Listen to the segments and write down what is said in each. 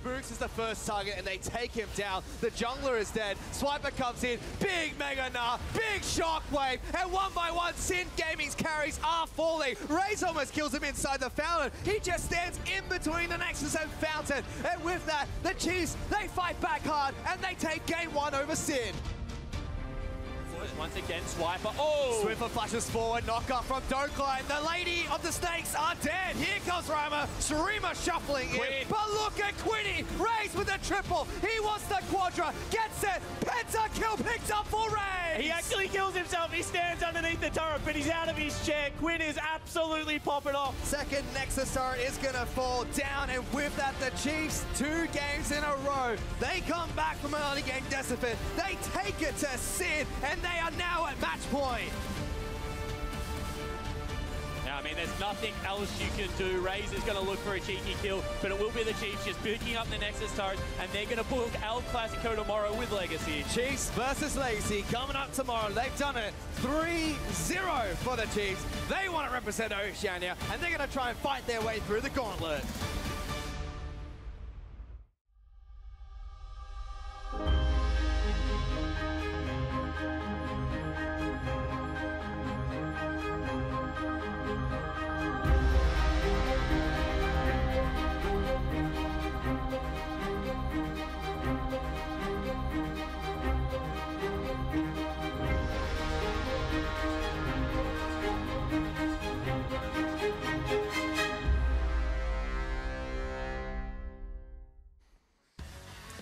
Spooks is the first target, and they take him down. The jungler is dead. Swiper comes in. Big Mega Nah, big Shockwave, and one by one, Sin Gaming's carries are falling. Raze almost kills him inside the fountain. He just stands in between the Nexus and fountain. And with that, the Chiefs, they fight back hard, and they take game 1 over Sin. Once again, Swiper. Oh! Swiffer flashes forward, knockoff from Dokline. The Lady of the Snakes are dead. Here comes Rima. Shurima shuffling in. But look at Quinny. Raze with a triple. He wants the quadra. Gets it. Penta kill picked up for Raze. He actually kills himself. He stands underneath the turret, but he's out of his chair. Quinn is absolutely popping off. Second Nexus turret is going to fall down, and with that, the Chiefs, 2 games in a row. They come back from an early game deficit. They take it to Sin, and they are now at match point. Now, I mean, there's nothing else you can do. Raze is going to look for a cheeky kill, but it will be the Chiefs just picking up the Nexus turret, and they're going to book El Clasico tomorrow with Legacy. Chiefs versus Legacy coming up tomorrow. They've done it 3-0 for the Chiefs. They want to represent Oceania, and they're going to try and fight their way through the gauntlet.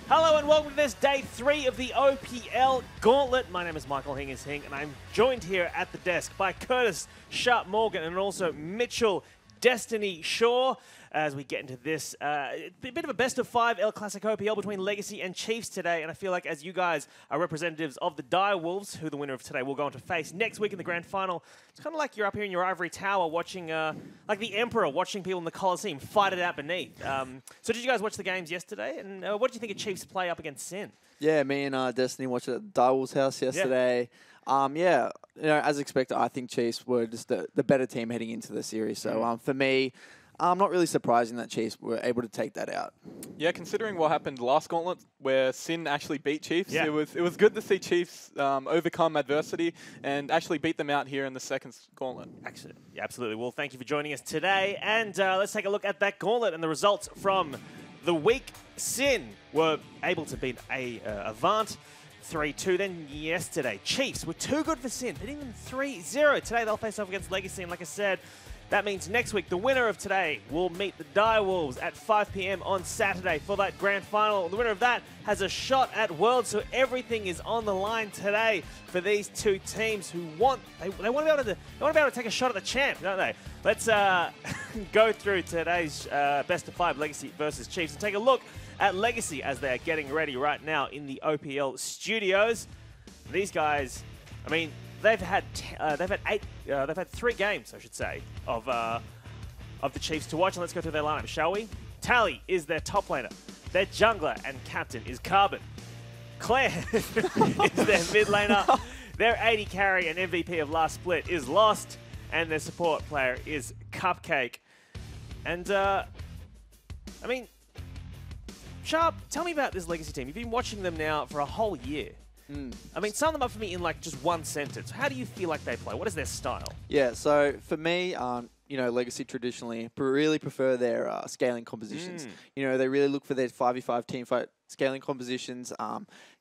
Hello and welcome to this day 3 of the OPL Gauntlet. My name is Michael Hingis-Hing, and I'm joined here at the desk by Curtis Sharp Morgan and also Mitchell Destiny Shaw as we get into this a bit of a best of 5 El Clasico OPL between Legacy and Chiefs today. And I feel like as you guys are representatives of the Dire Wolves, who the winner of today will go on to face next week in the grand final, it's kind of like you're up here in your ivory tower watching, like the Emperor watching people in the Coliseum fight it out beneath. So did you guys watch the games yesterday? And what did you think of Chiefs play up against Sin? Yeah, me and Destiny watched it at Dire Wolves' house yesterday. Yeah, you know, as expected, I think Chiefs were just the better team heading into the series. So for me, not really surprising that Chiefs were able to take that out. Yeah, considering what happened last Gauntlet, where Sin actually beat Chiefs, yeah. it was good to see Chiefs overcome adversity and actually beat them out here in the second Gauntlet. Actually, yeah, absolutely. Well, thank you for joining us today. And let's take a look at that Gauntlet and the results from the week. Sin were able to beat Avant 3-2. Then yesterday, Chiefs were too good for Sin, beating them 3-0. Today, they'll face off against Legacy. And like I said, that means next week, the winner of today will meet the Dire Wolves at 5 p.m. on Saturday for that grand final. The winner of that has a shot at Worlds, so everything is on the line today for these two teams who want to be able to take a shot at the champ, don't they? Let's go through today's best of 5 Legacy versus Chiefs and take a look at Legacy as they are getting ready right now in the OPL studios. These guys, I mean, they've had 3 games, I should say, of the Chiefs to watch. And let's go through their lineup, shall we? Tally is their top laner. Their jungler and captain is Carbon. Claire is their mid laner. Their AD carry and MVP of last split is Lost, and their support player is Cupcake. And I mean, Sharp, tell me about this Legacy team. You've been watching them now for a whole year. I mean, sum them up for me in like just one sentence. How do you feel like they play? What is their style? Yeah, so for me, you know, Legacy traditionally really prefer their scaling compositions. You know, they really look for their 5v5 teamfight scaling compositions,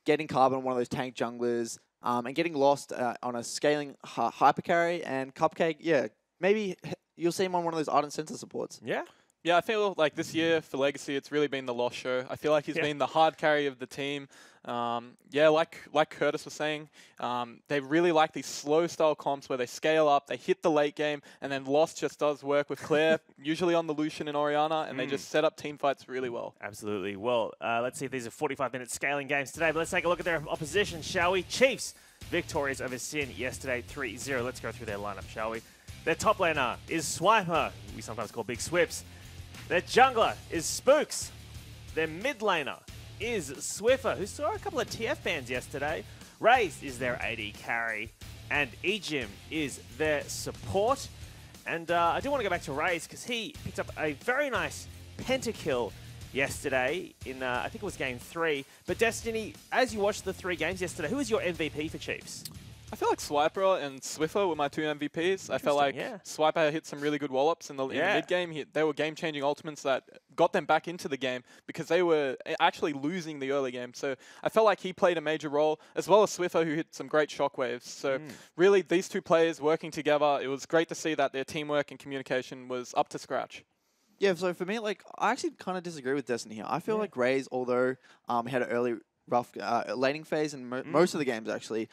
getting Carbon on one of those tank junglers, and getting Lost on a scaling hyper carry, and Cupcake, yeah, maybe you'll see him on one of those Ardent Center supports. Yeah? Yeah, I feel like this year for Legacy, it's really been the Lost show. I feel like he's been the hard carry of the team. Yeah, like Curtis was saying, they really like these slow style comps where they scale up, they hit the late game, and then Lost just does work with Claire, usually on the Lucian and Orianna, and they just set up team fights really well. Absolutely. Well, let's see if these are 45-minute scaling games today, but let's take a look at their opposition, shall we? Chiefs, victorious over Sin yesterday, 3-0. Let's go through their lineup, shall we? Their top laner is Swiper, we sometimes call Big Swips. Their jungler is Spooks. Their mid laner is Swiffer, who saw a couple of TF bans yesterday. Raze is their AD carry, and Ejim is their support. And I do want to go back to Raze because he picked up a very nice pentakill yesterday in, I think it was game 3. But Destiny, as you watched the 3 games yesterday, who was your MVP for Chiefs? I feel like Swiper and Swiffer were my 2 MVPs. I felt like Swiper hit some really good wallops in the mid-game. They were game-changing ultimates that got them back into the game because they were actually losing the early game. So I felt like he played a major role, as well as Swiffer, who hit some great shockwaves. So really, these 2 players working together, it was great to see that their teamwork and communication was up to scratch. Yeah, so for me, like, I actually kind of disagree with Destiny here. I feel like Raze, although he had an early rough laning phase in most of the games, actually.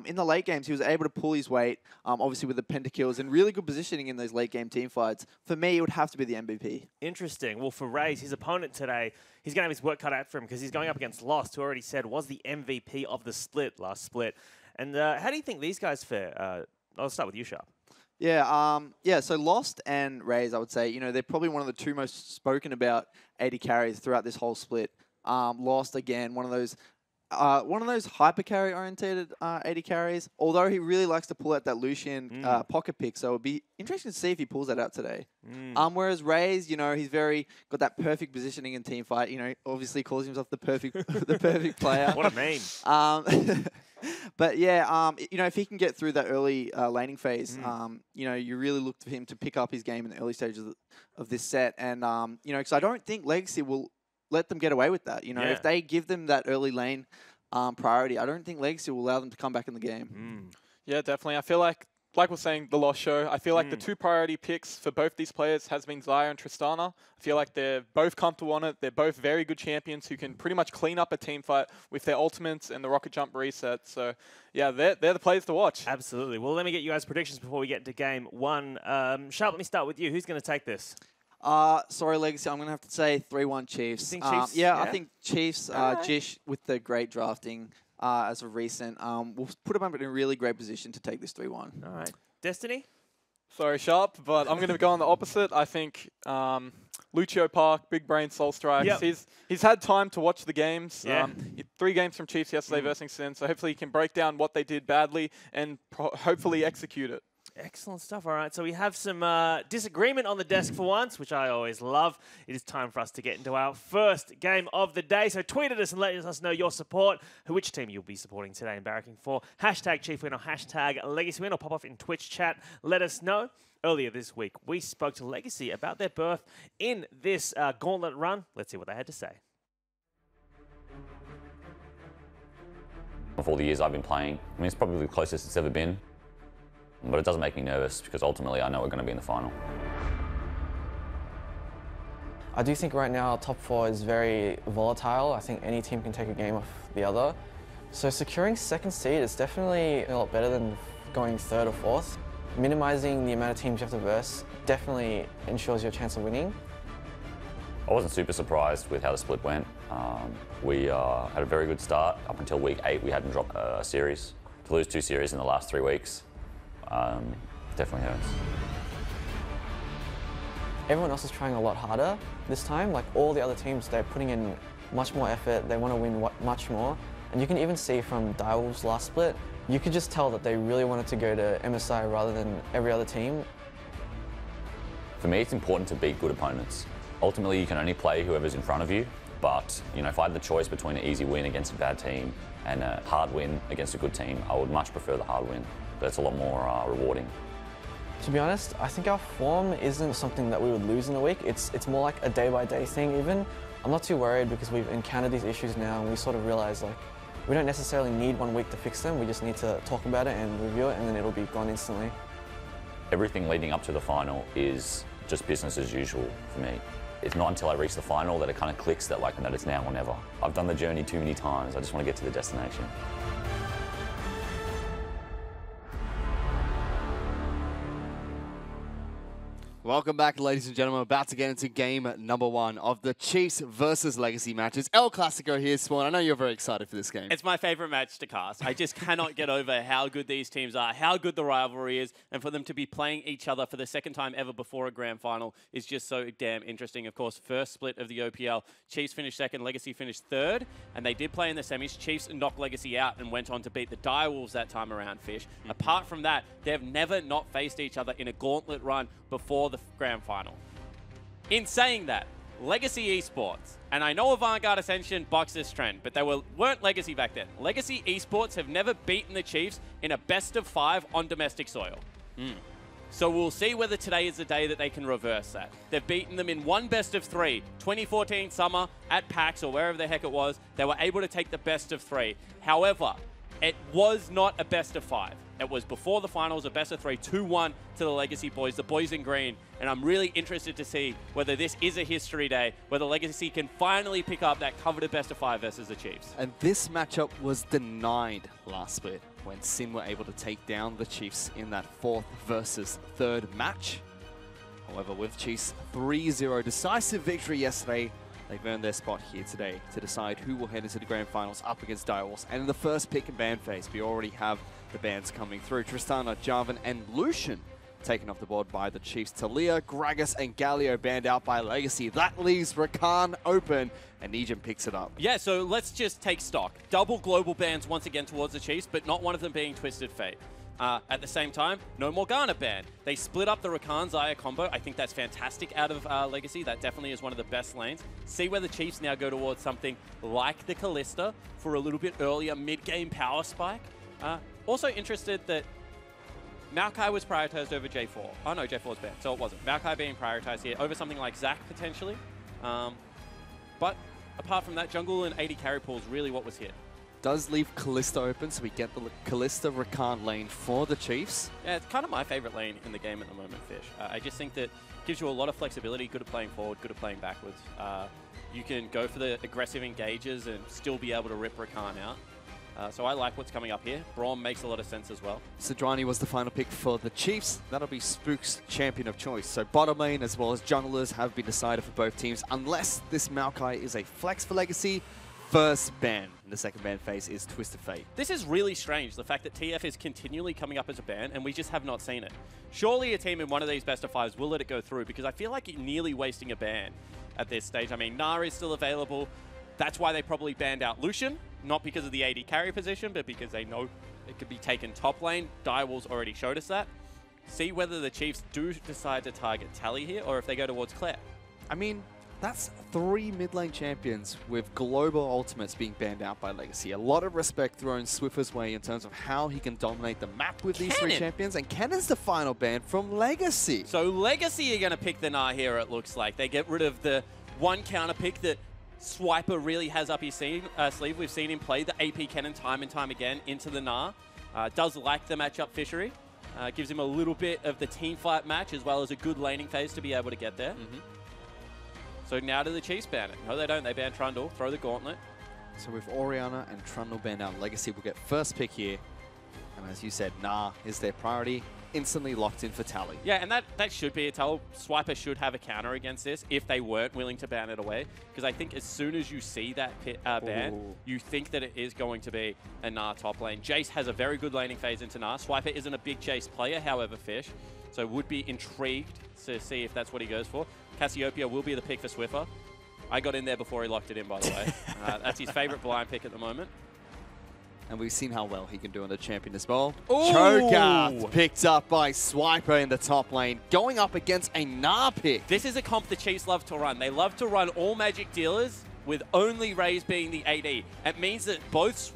In the late games, he was able to pull his weight, obviously with the pentakills and really good positioning in those late game team fights. For me, it would have to be the MVP. Interesting. Well, for Raze, his opponent today, he's going to have his work cut out for him because he's going up against Lost, who already said was the MVP of the last split. And how do you think these guys fare? I'll start with you, Sharp. Yeah, so Lost and Raze, I would say, you know, they're probably one of the 2 most spoken about AD carries throughout this whole split. Lost, again, one of those hyper carry orientated AD carries, although he really likes to pull out that Lucian pocket pick, so it'd be interesting to see if he pulls that out today. Whereas Raze, you know, he's got that perfect positioning in team fight, you know, obviously calls himself the perfect player. What a meme. But yeah, you know, if he can get through that early laning phase, you know, you really look to him to pick up his game in the early stages of this set. And, you know, because I don't think Legacy will let them get away with that. You know, if they give them that early lane priority, I don't think Legacy will allow them to come back in the game. Yeah, definitely. I feel like we're saying, the Lost Show, I feel like the 2 priority picks for both these players has been Xayah and Tristana. I feel like they're both comfortable on it. They're both very good champions who can pretty much clean up a team fight with their ultimates and the rocket jump reset. So, yeah, they're the players to watch. Absolutely. Well, let me get you guys' predictions before we get into game 1. Sharp, let me start with you. Who's going to take this? Sorry, Legacy, I'm going to have to say 3-1 Chiefs. You think Chiefs? Yeah, I think Chiefs, Jish, with the great drafting as of recent, will put them up in a really great position to take this 3-1. All right. Destiny? Sorry, Sharp, but I'm going to go on the opposite. I think Lucio Park, big brain, soul strikes. He's had time to watch the games. 3 games from Chiefs yesterday versus Sin, so hopefully he can break down what they did badly and hopefully execute it. Excellent stuff. All right, so we have some disagreement on the desk for once, which I always love. It is time for us to get into our first game of the day. So tweet at us and let us know your support, which team you'll be supporting today and barracking for. Hashtag ChiefWin or hashtag LegacyWin, or pop off in Twitch chat. Let us know. Earlier this week, we spoke to Legacy about their berth in this Gauntlet run. Let's see what they had to say. Of all the years I've been playing, I mean, it's probably the closest it's ever been. But it doesn't make me nervous because ultimately I know we're going to be in the final. I do think right now our top 4 is very volatile. I think any team can take a game off the other. So securing 2nd seed is definitely a lot better than going 3rd or 4th. Minimizing the amount of teams you have to verse definitely ensures your chance of winning. I wasn't super surprised with how the split went. We had a very good start. Up until week 8 we hadn't dropped a series. To lose 2 series in the last 3 weeks definitely hurts. Everyone else is trying a lot harder this time. Like all the other teams, they're putting in much more effort. They want to win much more. And you can even see from Direwolf's last split, you could just tell that they really wanted to go to MSI rather than every other team. For me, it's important to beat good opponents. Ultimately, you can only play whoever's in front of you. But you know, if I had the choice between an easy win against a bad team and a hard win against a good team, I would much prefer the hard win. That's a lot more rewarding. To be honest, I think our form isn't something that we would lose in a week. It's more like a day-by-day thing even. I'm not too worried because we've encountered these issues now and we sort of realize like we don't necessarily need 1 week to fix them. We just need to talk about it and review it and then it'll be gone instantly. Everything leading up to the final is just business as usual for me. It's not until I reach the final that it kind of clicks that that it's now or never. I've done the journey too many times. I just want to get to the destination. Welcome back, ladies and gentlemen. About to get into game number 1 of the Chiefs versus Legacy matches. El Clasico here, Spawn. I know you're very excited for this game. It's my favorite match to cast. I just cannot get over how good these teams are, how good the rivalry is, and for them to be playing each other for the 2nd time ever before a grand final is just so damn interesting. Of course, first split of the OPL, Chiefs finished 2nd, Legacy finished 3rd, and they did play in the semis. Chiefs knocked Legacy out and went on to beat the Direwolves that time around, Fish. Apart from that, they've never not faced each other in a gauntlet run before the grand final. In saying that, Legacy Esports, and I know Vanguard Ascension bucks this trend, but they weren't Legacy back then. Legacy Esports have never beaten the Chiefs in a best-of-5 on domestic soil. So we'll see whether today is the day that they can reverse that. They've beaten them in one best-of-3, 2014 summer at PAX or wherever the heck it was. They were able to take the best-of-3. However, it was not a best-of-5. It was before the finals, a best-of-3, 2-1 to the Legacy boys, the boys in green. And I'm really interested to see whether this is a history day, whether Legacy can finally pick up that coveted best-of-5 versus the Chiefs. And this matchup was denied last split when Sin were able to take down the Chiefs in that 4th versus 3rd match. However, with Chiefs' 3-0 decisive victory yesterday, they've earned their spot here today to decide who will head into the grand finals up against Direwolves. And in the first pick and ban phase, we already have the bans coming through. Tristana, Jarvan, and Lucian taken off the board by the Chiefs. Talia, Gragas, and Galio banned out by Legacy. That leaves Rakan open, and Neejin picks it up. Yeah, so let's just take stock. Double global bans once again towards the Chiefs, but not one of them being Twisted Fate. At the same time, no Morgana ban. They split up the Rakan Xayah combo. I think that's fantastic out of Legacy. That definitely is one of the best lanes. See where the Chiefs now go towards something like the Kalista for a little bit earlier mid-game power spike. Also interested that Maokai was prioritized over J4. Oh no, J4 was banned, so it wasn't. Maokai being prioritized here over something like Zac potentially. But apart from that, jungle and AD carry pool is really what was hit. Does leave Kalista open, so we get the Kalista Rakan lane for the Chiefs. Yeah, it's kind of my favorite lane in the game at the moment, Fish. I just think that gives you a lot of flexibility, good at playing forward, good at playing backwards. You can go for the aggressive engages and still be able to rip Rakan out. So I like what's coming up here. Braum makes a lot of sense as well. Sejuani was the final pick for the Chiefs. That'll be Spook's champion of choice. So bottom lane as well as junglers have been decided for both teams. Unless this Maokai is a flex for Legacy, first ban in the second ban phase is Twisted Fate. This is really strange, the fact that TF is continually coming up as a ban and we just have not seen it. Surely a team in one of these best-of-5s will let it go through because I feel like you're nearly wasting a ban at this stage. I mean, Nara is still available. That's why they probably banned out Lucian. Not because of the AD carry position, but because they know it could be taken top lane. Direwolves already showed us that. See whether the Chiefs do decide to target Tally here or if they go towards Claire. I mean, that's 3 mid lane champions with global ultimates being banned out by Legacy. A lot of respect thrown Swiffer's way in terms of how he can dominate the map with these 3 champions. And Cannon's the final ban from Legacy. So Legacy are going to pick the Gnar here, it looks like. They get rid of the one counter pick that Swiper really has up his sleeve. We've seen him play the AP cannon time and time again into the Gnar. Does like the matchup Fishery. Gives him a little bit of the team fight match as well as a good laning phase to be able to get there. So now do the Chiefs ban it? No, they don't. They ban Trundle. Throw the Gauntlet. So with Orianna and Trundle banned out, Legacy will get first pick here. And as you said, Gnar is their priority. Instantly locked in for Tally. Yeah, and that should be a tell. Swiper should have a counter against this if they weren't willing to ban it away. Because I think as soon as you see that ban, you think that it is going to be a Gnar top lane. Jace has a very good laning phase into Gnar. Swiper isn't a big Jace player, however, Fish. So would be intrigued to see if that's what he goes for. Cassiopeia will be the pick for Swiffer. I got in there before he locked it in, by the way. That's his favorite blind pick at the moment. And we've seen how well he can do in the champion as well. Ooh. Cho'Gath picked up by Swiper in the top lane, going up against a Gnar pick. This is a comp the Chiefs love to run. They love to run all magic dealers with only Raze being the AD. It means that both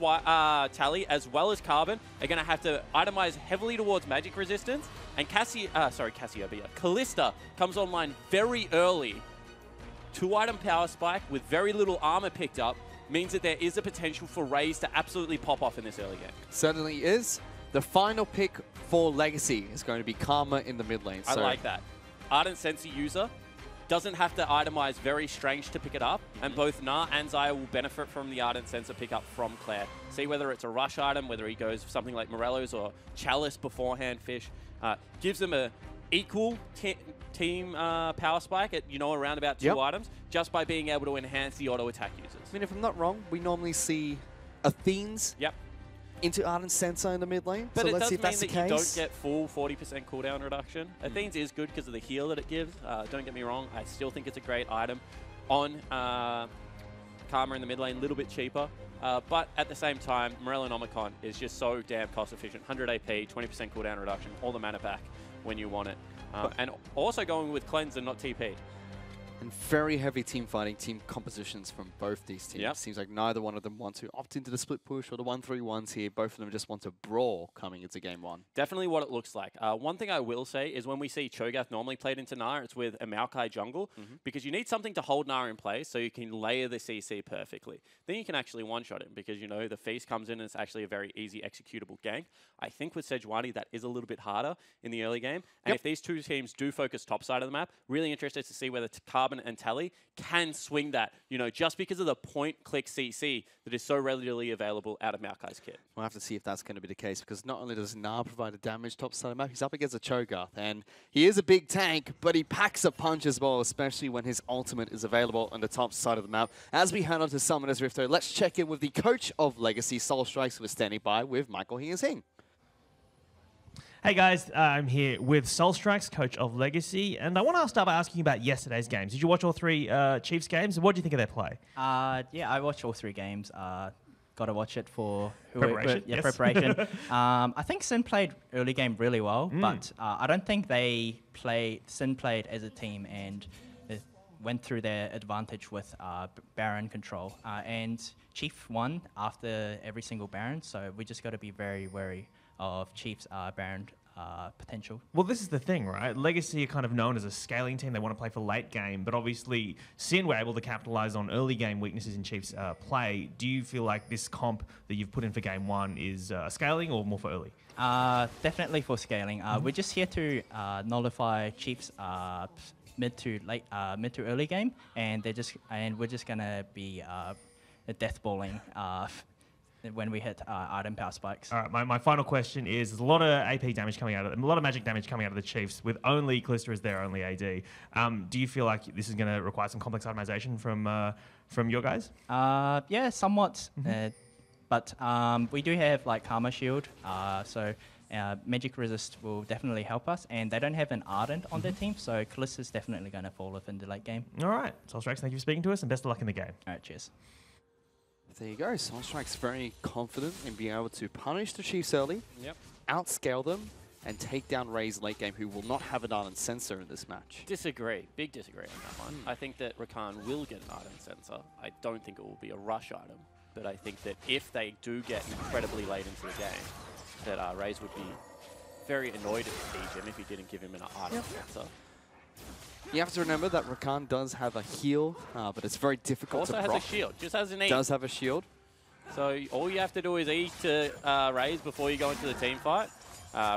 Tally as well as Carbon are going to have to itemize heavily towards magic resistance. And Cassiopeia. Kalista comes online very early. 2-item power spike with very little armor picked up means that there is a potential for Raze to absolutely pop off in this early game. Certainly is. The final pick for Legacy is going to be Karma in the mid lane. I like that. Ardent Sensor user doesn't have to itemize very strange to pick it up, and both Gnar and Xayah will benefit from the Ardent Sensor pickup from Claire. See whether it's a rush item, whether he goes for something like Morello's or Chalice beforehand, Fish. Gives them a equal team power spike at, around about 2 items, just by being able to enhance the auto attack users. I mean, if I'm not wrong, we normally see Athene's into Ardent Sensor in the mid lane. But so it let's does see if mean that's that the you case. don't get full 40% cooldown reduction. Athene's is good because of the heal that it gives. Don't get me wrong, I still think it's a great item on Karma in the mid lane, a little bit cheaper. But at the same time, Morellonomicon is just so damn cost efficient. 100 AP, 20% cooldown reduction, all the mana back when you want it. And also going with Cleanse and not TP. And very heavy team fighting, team compositions from both these teams. Yep. Seems like neither one of them want to opt into the split push or the 1-3-1s here. Both of them just want to brawl coming into game one. Definitely what it looks like. One thing I will say is when we see Cho'Gath normally played into Nara, it's with a Maokai jungle, because you need something to hold Nara in place so you can layer the CC perfectly. Then you can actually one-shot him because, you know, the Feast comes in and it's actually a very easy executable gank. I think with Sejuani that is a little bit harder in the early game. And if these two teams do focus top side of the map, really interested to see whether Carbon and Tally can swing that, you know, just because of the point-click CC that is so readily available out of Maokai's kit. We'll have to see if that's going to be the case, because not only does Nar provide a damage top side of the map, he's up against a Cho'Gath, and he is a big tank, but he packs a punch as well, especially when his ultimate is available on the top side of the map. As we head on to Summoner's Rift, though, let's check in with the coach of Legacy, Soul Strikes, who is standing by with Michael Hing. Hey guys, I'm here with Soul Strikes, coach of Legacy, and I want to start by asking you about yesterday's games. Did you watch all three Chiefs games? What do you think of their play? Yeah, I watched all 3 games. Got to watch it for Preparation, yes. preparation. I think Sin played early game really well, but I don't think Sin played as a team and went through their advantage with Baron control. And Chief won after every single Baron, so we just got to be very wary of Chief's Baron potential. Well, this is the thing, right? Legacy are kind of known as a scaling team. They want to play for late game, but obviously Sin were able to capitalize on early game weaknesses in Chiefs' play. Do you feel like this comp that you've put in for game 1 is scaling or more for early? Definitely for scaling. We're just here to nullify Chiefs' mid to early game, and we're just gonna be death balling when we hit item power spikes. All right, my final question is: there's a lot of AP damage coming out of them, a lot of magic damage coming out of the Chiefs with only Callista as their only AD. Do you feel like this is going to require some complex itemization from your guys? Yeah, somewhat. But we do have like Karma Shield, so magic resist will definitely help us, and they don't have an Ardent on their team, so Callista's definitely going to fall off in the late game. All right, Soul Strikes, thank you for speaking to us, and best of luck in the game. All right, cheers. There you go. Soul Strike's very confident in being able to punish the Chiefs early, outscale them, and take down Ray's late game, who will not have an Ardent Sensor in this match. Disagree. Big disagree on that one. I think that Rakan will get an Ardent Sensor. I don't think it will be a rush item, but I think that if they do get incredibly late into the game, that Raze would be very annoyed at Ejim if he didn't give him an Ardent Sensor. You have to remember that Rakan does have a heal, but it's very difficult to proc. Also has a shield, just has an E. Does have a shield. So all you have to do is E to Raze before you go into the team fight.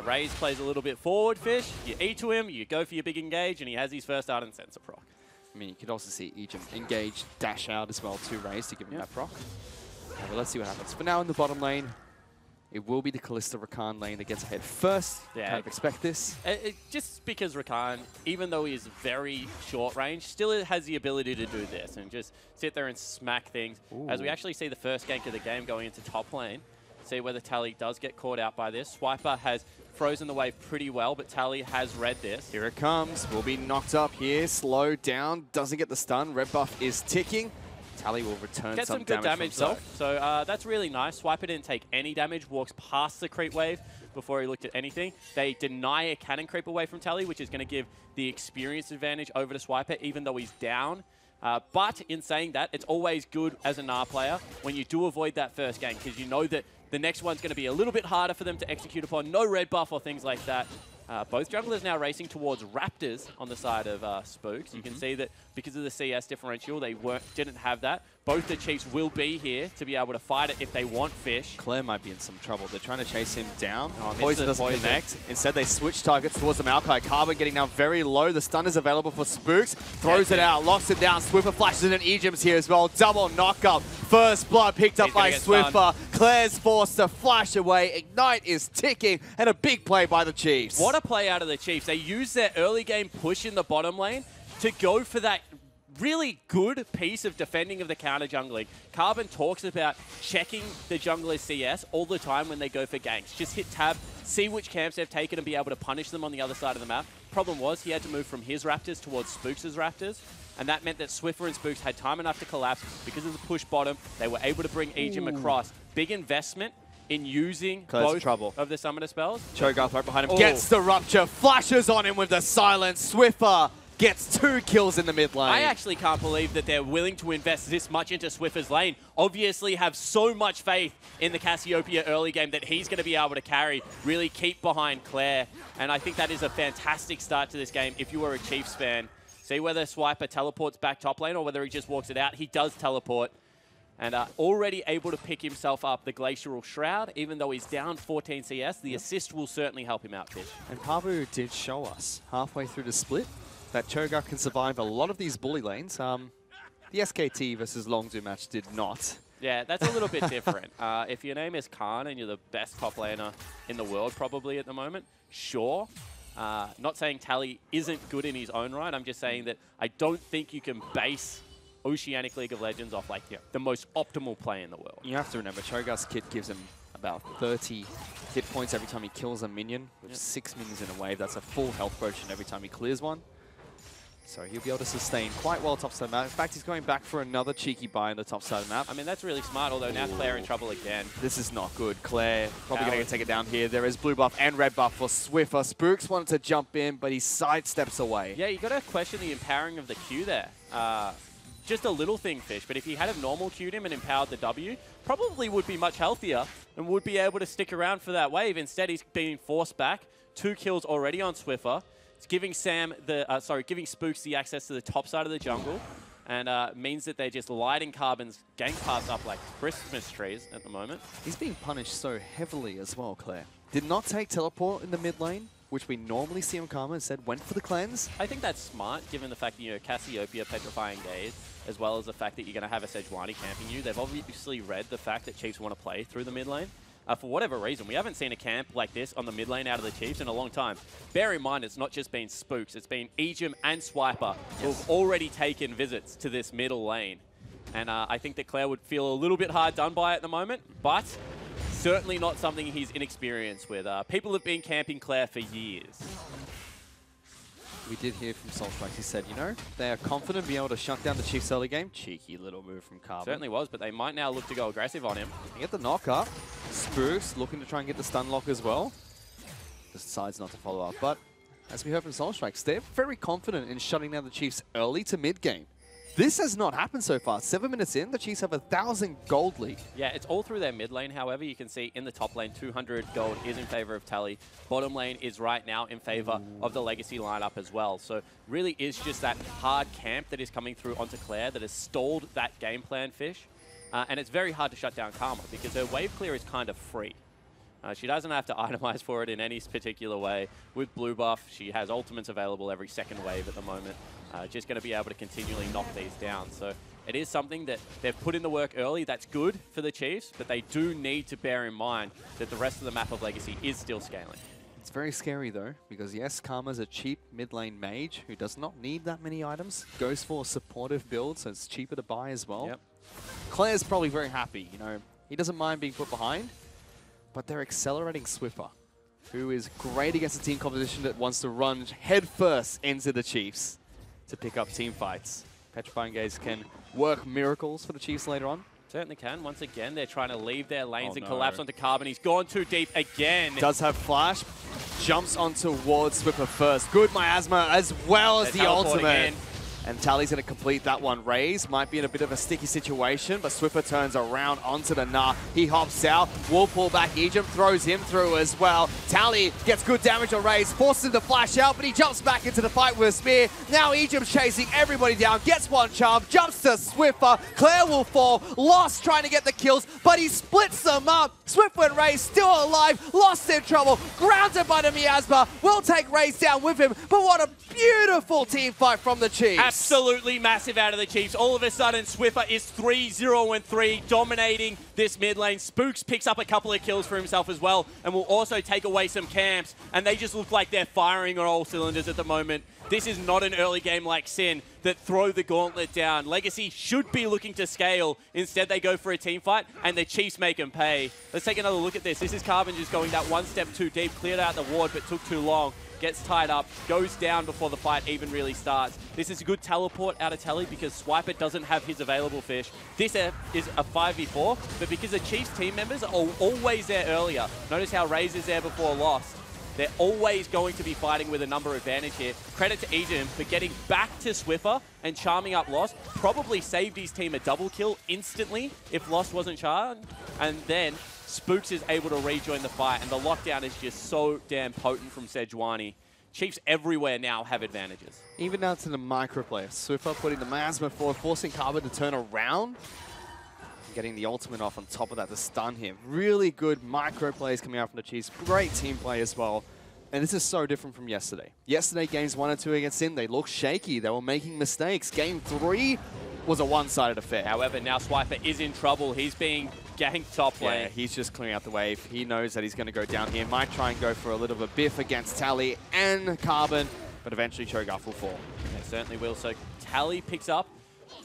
Raze plays a little bit forward fish, you E to him, you go for your big engage, and he has his first Ardent Sensor proc. I mean, you could also see Ejim engage, dash out as well to Raze to give him that proc. But let's see what happens. For now in the bottom lane, it will be the Callista Rakan lane that gets ahead first. Yeah. Kind of expect this. Just because Rakan, even though he is very short range, still has the ability to do this and just sit there and smack things. Ooh. As we actually see the first gank of the game going into top lane, see whether Tally does get caught out by this. Swiper has frozen the wave pretty well, but Tally has read this. Here it comes. Will be knocked up here. Slowed down. Doesn't get the stun. Red buff is ticking. Tally will return Get some good damage though. So that's really nice. Swiper didn't take any damage, walks past the creep wave before he looked at anything. They deny a cannon creep away from Tally, which is going to give the experience advantage over to Swiper, even though he's down. But in saying that, it's always good as a Gnar player when you do avoid that first gank, because you know that the next one's going to be a little bit harder for them to execute upon. No red buff or things like that. Both junglers now racing towards Raptors on the side of Spooks. You can see that because of the CS differential, they didn't have that. Both the Chiefs will be here to be able to fight it if they want fish. Claire might be in some trouble. They're trying to chase him down. Poison doesn't connect. Instead, they switch targets towards the Maokai. Carbon getting now very low. The stun is available for Spooks. Throws it out, locks it down. Swiffer flashes in, and Ejim's here as well. Double knockup. First blood picked up by Swiffer. Claire's forced to flash away. Ignite is ticking, and a big play by the Chiefs. What a play out of the Chiefs. They use their early game push in the bottom lane to go for that really good piece of defending of the counter jungling. Carbon talks about checking the jungler's CS all the time when they go for ganks. Just hit tab, see which camps they've taken and be able to punish them on the other side of the map. Problem was he had to move from his Raptors towards Spooks' Raptors, and that meant that Swiffer and Spooks had time enough to collapse. Because of the push bottom, they were able to bring Ejim across. Big investment in using both of the summoner spells. Cho'Gath right behind him, gets the rupture, flashes on him with the silence. Swiffer gets 2 kills in the mid lane. I actually can't believe that they're willing to invest this much into Swiffer's lane. Obviously have so much faith in the Cassiopeia early game that he's going to be able to carry, really keep behind Claire. And I think that is a fantastic start to this game if you were a Chiefs fan. See whether Swiper teleports back top lane or whether he just walks it out. He does teleport. And already able to pick himself up the Glacial Shroud. Even though he's down 14 CS, the assist will certainly help him out, Fish. And Pabu did show us halfway through the split that Cho'Gath can survive a lot of these bully lanes. The SKT versus Longzhu match did not. Yeah, that's a little bit different. If your name is Khan and you're the best top laner in the world probably at the moment, sure. Not saying Tally isn't good in his own right. I'm just saying that I don't think you can base Oceanic League of Legends off like the most optimal play in the world. You have to remember, Cho'Gath's kit gives him about 30 hit points every time he kills a minion. With 6 minions in a wave, that's a full health potion every time he clears one. So he'll be able to sustain quite well top side of the map. In fact, he's going back for another cheeky buy on the top side of the map. I mean, that's really smart, although now Claire in trouble again. This is not good. Claire probably going to take it down here. There is blue buff and red buff for Swiffer. Spooks wanted to jump in, but he sidesteps away. Yeah, you got to question the empowering of the Q there. Just a little thing, Fish, but if he had a normal Q'd him and empowered the W, probably would be much healthier and would be able to stick around for that wave. Instead, he's being forced back. 2 kills already on Swiffer. It's giving giving Spooks the access to the top side of the jungle, and means that they're just lighting Carbon's gank paths up like Christmas trees at the moment. He's being punished so heavily as well, Claire. Did not take teleport in the mid lane, which we normally see on Karma, instead went for the cleanse. I think that's smart, given the fact that, you know, Cassiopeia, Petrifying Gaze, as well as the fact that you're going to have a Sejuani camping you. They've obviously read the fact that Chiefs want to play through the mid lane. For whatever reason, we haven't seen a camp like this on the mid lane out of the Chiefs in a long time. Bear in mind, it's not just been Spooks, it's been Ejim and Swiper who have already taken visits to this middle lane. And I think that Claire would feel a little bit hard done by at the moment, but certainly not something he's inexperienced with. People have been camping Claire for years. We did hear from Solstrike. He said, you know, they are confident being able to shut down the Chiefs early game. Cheeky little move from Carbon. Certainly was, but they might now look to go aggressive on him. They get the knock up. Spooks looking to try and get the stun lock as well. Decides not to follow up, but as we heard from Solstrike, they're very confident in shutting down the Chiefs early to mid game. This has not happened so far. 7 minutes in, the Chiefs have 1,000 gold lead. Yeah, it's all through their mid lane. However, you can see in the top lane, 200 gold is in favor of Tally. Bottom lane is right now in favor of the Legacy lineup as well. So really is just that hard camp that is coming through onto Claire that has stalled that game plan, Fish. And it's very hard to shut down Karma because her wave clear is kind of free. She doesn't have to itemize for it in any particular way. With blue buff, she has ultimates available every second wave at the moment. Just going to be able to continually knock these down. So it is something that they've put in the work early. That's good for the Chiefs, but they do need to bear in mind that the rest of the map of Legacy is still scaling. It's very scary though, because yes, Karma's a cheap mid lane mage who does not need that many items. Goes for a supportive build, so it's cheaper to buy as well. Yep. Claire's probably very happy, you know. He doesn't mind being put behind, but they're accelerating Swiffer, who is great against a team composition that wants to run headfirst into the Chiefs to pick up team fights. Petrifying Gaze can work miracles for the Chiefs later on. Certainly can. Once again, they're trying to leave their lanes and collapse onto Carbon. He's gone too deep again. Does have flash, jumps on towards Swiffer first. Good miasma as well as the ultimate. In. And Tally's going to complete that one. Raze might be in a bit of a sticky situation, but Swiffer turns around onto the Nah. He hops out. Will pull back. Ejim throws him through as well. Tally gets good damage on Raze, forces him to flash out, but he jumps back into the fight with a spear. Now Ejim's chasing everybody down, gets one charm, jumps to Swiffer. Claire will fall. Lost trying to get the kills, but he splits them up. Swiffer and Raze still alive. Lost in trouble. Grounded by the miasma. Will take Raze down with him, but what a beautiful team fight from the Chiefs. Absolutely massive out of the Chiefs. All of a sudden, Swiffer is 3-0-3, dominating this mid lane. Spooks picks up a couple of kills for himself as well, and will also take away some camps. And they just look like they're firing on all cylinders at the moment. This is not an early game like Sin that throw the gauntlet down. Legacy should be looking to scale. Instead, they go for a team fight, and the Chiefs make them pay. Let's take another look at this. This is Carbon just going that one step too deep, cleared out the ward, but took too long. Gets tied up, goes down before the fight even really starts. This is a good teleport out of Telly because Swiper doesn't have his available Fish. This is a 5v4, but because the Chiefs team members are always there earlier. Notice how Raze is there before Lost. They're always going to be fighting with a number advantage here. Credit to Ejim for getting back to Swiffer and charming up Lost. Probably saved his team a double kill instantly if Lost wasn't charmed. And then Spooks is able to rejoin the fight, and the lockdown is just so damn potent from Sejuani. Chiefs everywhere now have advantages. Even down to the micro player. Swiffer putting the miasma forward, forcing Carbon to turn around. Getting the ultimate off on top of that to stun him. Really good micro plays coming out from the Chiefs. Great team play as well. And this is so different from yesterday. Yesterday, games 1 and 2 against Sin, they looked shaky. They were making mistakes. Game 3 was a one-sided affair. However, now Swiper is in trouble. He's being ganked top lane. Yeah, he's just clearing out the wave. He knows that he's going to go down here. Might try and go for a little bit of a biff against Tally and Carbon, but eventually Cho'Gath will fall. They certainly will. So Tally picks up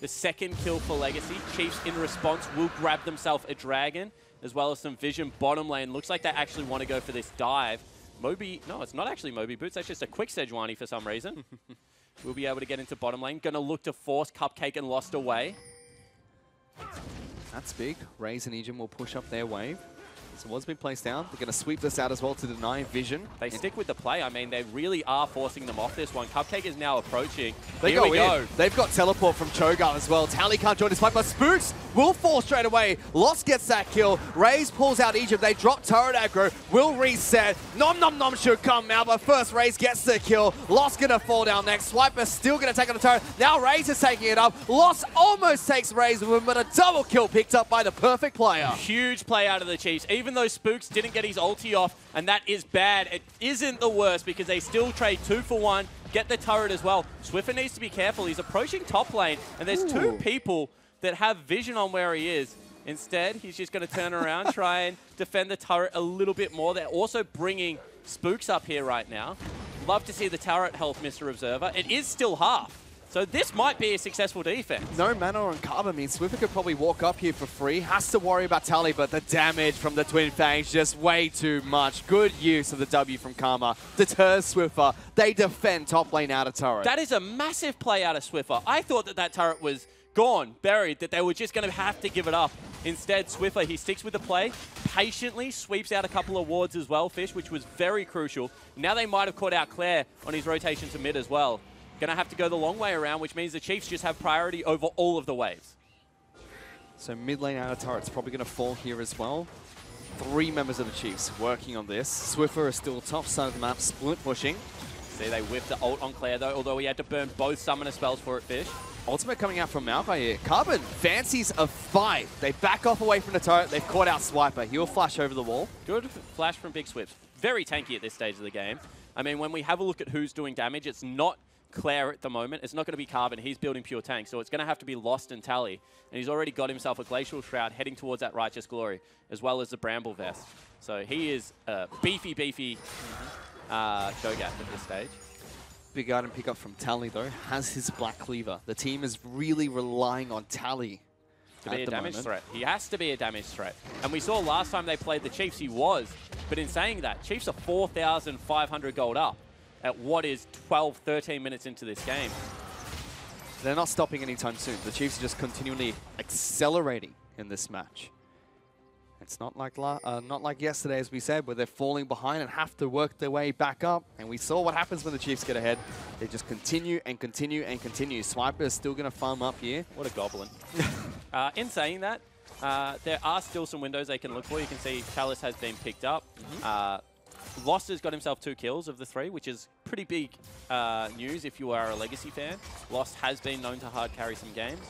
the second kill for Legacy. Chiefs, in response, will grab themselves a dragon, as well as some vision bottom lane. Looks like they actually want to go for this dive. Moby, no, it's not actually Moby Boots. That's just a quick Sejuani for some reason. We'll be able to get into bottom lane. Going to look to force Cupcake and Lost away. That's big. Raze and Ejim will push up their wave. So what's been placed down? They're going to sweep this out as well to deny vision. They stick with the play. I mean, they really are forcing them off this one. Cupcake is now approaching. They Here go we in. go. They've got teleport from Cho'Gath as well. Tally can't join this fight, but Spooks will fall straight away. Lost gets that kill. Raze pulls out Egypt. They drop turret aggro. Will reset. Nom Nom Nom should come out, but first Raze gets the kill. Lost gonna fall down next. Swiper still gonna take on the turret. Now Raze is taking it up. Lost almost takes Raze with him, but a double kill picked up by the perfect player. Huge play out of the Chiefs. Even though Spooks didn't get his ulti off, and that is bad, it isn't the worst because they still trade 2 for 1, get the turret as well. Swiffer needs to be careful. He's approaching top lane, and there's 2 people that have vision on where he is. Instead, he's just going to turn around, try and defend the turret a little bit more. They're also bringing Spooks up here right now. Love to see the turret health, Mr. Observer. It is still half. So this might be a successful defense. No mana on Carbon means Swiffer could probably walk up here for free. Has to worry about Tally, but the damage from the Twin Fangs just way too much. Good use of the W from Karma. Deters Swiffer. They defend top lane out of turret. That is a massive play out of Swiffer. I thought that that turret was gone, buried, that they were just going to have to give it up. Instead, Swiffer, he sticks with the play, patiently sweeps out a couple of wards as well, Fish, which was very crucial. Now they might have caught out Claire on his rotation to mid as well. Going to have to go the long way around, which means the Chiefs just have priority over all of the waves. So mid lane out of turret's probably going to fall here as well. 3 members of the Chiefs working on this. Swiffer is still top side of the map, split pushing. See, they whiffed the ult on Claire though, although he had to burn both summoner spells for it, Fish. Ultimate coming out from Malphite here. Carbon fancies a fight. They back off away from the turret. They've caught out Swiper. He'll flash over the wall. Good flash from Big Swift. Very tanky at this stage of the game. I mean, when we have a look at who's doing damage, it's not Claire at the moment. It's not going to be Carbon. He's building pure tank, so it's going to have to be Lost and Tally. And he's already got himself a Glacial Shroud heading towards that Righteous Glory, as well as the Bramble Vest. So he is beefy Cho'Gath at this stage. Big item pickup from Tally, though, has his Black Cleaver. The team is really relying on Tally to be a damage threat. He has to be a damage threat. And we saw last time they played the Chiefs, he was. But in saying that, Chiefs are 4,500 gold up at what is 12, 13 minutes into this game. They're not stopping anytime soon. The Chiefs are just continually accelerating in this match. It's not like yesterday, as we said, where they're falling behind and have to work their way back up. And we saw what happens when the Chiefs get ahead. They just continue and continue and continue. Swiper is still going to farm up here. What a goblin. In saying that, there are still some windows they can look for. You can see Chalice has been picked up. Lost has got himself 2 kills of the 3, which is pretty big news if you are a Legacy fan. Lost has been known to hard carry some games.